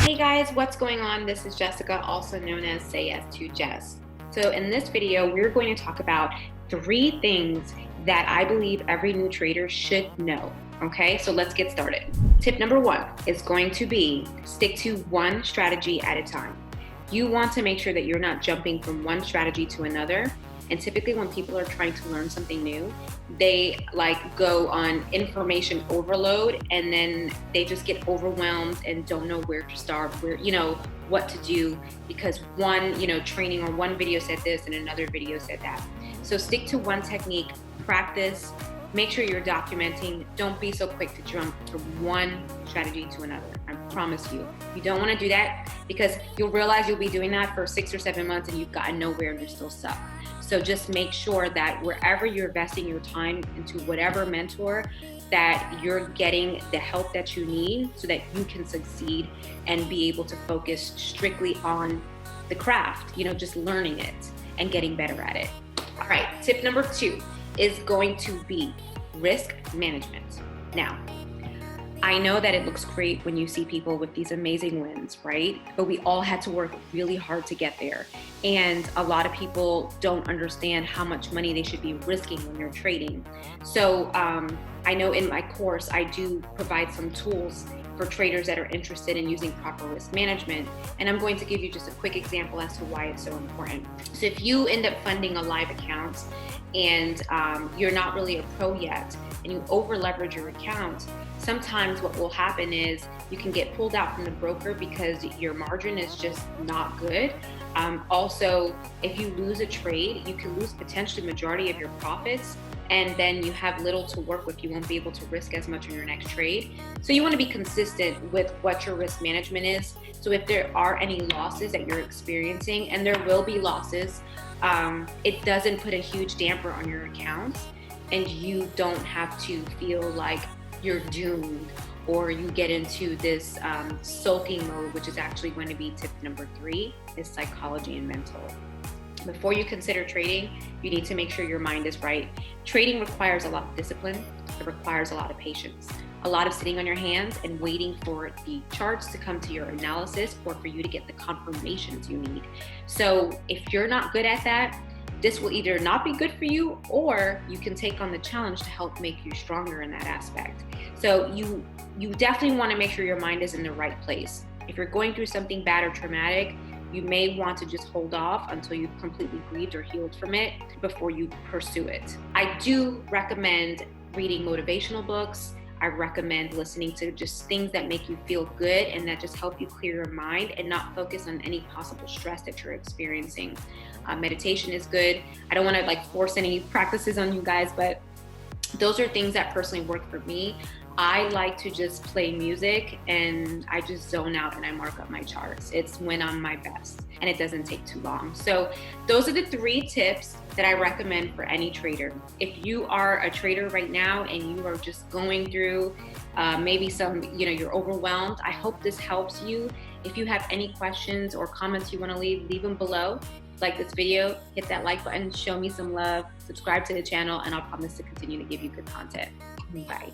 Hey guys, what's going on? This is Jessica, also known as Say Yes to Jess. So in this video, we're going to talk about 3 things that I believe every new trader should know. Okay, so let's get started. Tip number 1 is going to be stick to one strategy at a time. You want to make sure that you're not jumping from one strategy to another. And typically when people are trying to learn something new, they go on information overload, and then they just get overwhelmed and don't know where to start, what to do, because one, training or one video said this and another video said that. So stick to one technique, practice, make sure you're documenting. Don't be so quick to jump from one strategy to another. I promise you. You don't want to do that, because you'll realize you'll be doing that for 6 or 7 months and you've gotten nowhere and you're still stuck. So just make sure that wherever you're investing your time into whatever mentor, that you're getting the help that you need so that you can succeed and be able to focus strictly on the craft, just learning it and getting better at it. All right, tip number 2 is going to be risk management. Now, I know that it looks great when you see people with these amazing wins, right? But we all had to work really hard to get there. And a lot of people don't understand how much money they should be risking when they're trading. So I know in my course, I do provide some tools for traders that are interested in using proper risk management. And I'm going to give you just a quick example as to why it's so important. So if you end up funding a live account and you're not really a pro yet, and you over leverage your account, sometimes what will happen is you can get pulled out from the broker because your margin is just not good. Also, if you lose a trade, you can lose potentially the majority of your profits, and then you have little to work with. You won't be able to risk as much in your next trade. So you want to be consistent with what your risk management is. So if there are any losses that you're experiencing, and there will be losses, it doesn't put a huge damper on your account, and you don't have to feel like you're doomed, or you get into this sulking mode, which is actually going to be tip number 3, is psychology and mental. Before you consider trading, you need to make sure your mind is right. Trading requires a lot of discipline. It requires a lot of patience, a lot of sitting on your hands and waiting for the charts to come to your analysis, or for you to get the confirmations you need. So if you're not good at that, this will either not be good for you, or you can take on the challenge to help make you stronger in that aspect. So you definitely want to make sure your mind is in the right place. If you're going through something bad or traumatic, you may want to just hold off until you've completely grieved or healed from it before you pursue it. I do recommend reading motivational books. I recommend listening to just things that make you feel good and that just help you clear your mind and not focus on any possible stress that you're experiencing. Meditation is good. I don't want to force any practices on you guys, but those are things that personally work for me. I like to just play music and I just zone out and I mark up my charts. It's when I'm my best, and it doesn't take too long. So those are the 3 tips that I recommend for any trader. If you are a trader right now and you are just going through maybe some, you're overwhelmed, I hope this helps you. If you have any questions or comments you want to leave them below. Like this video, hit that like button, show me some love, subscribe to the channel, and I'll promise to continue to give you good content. Bye.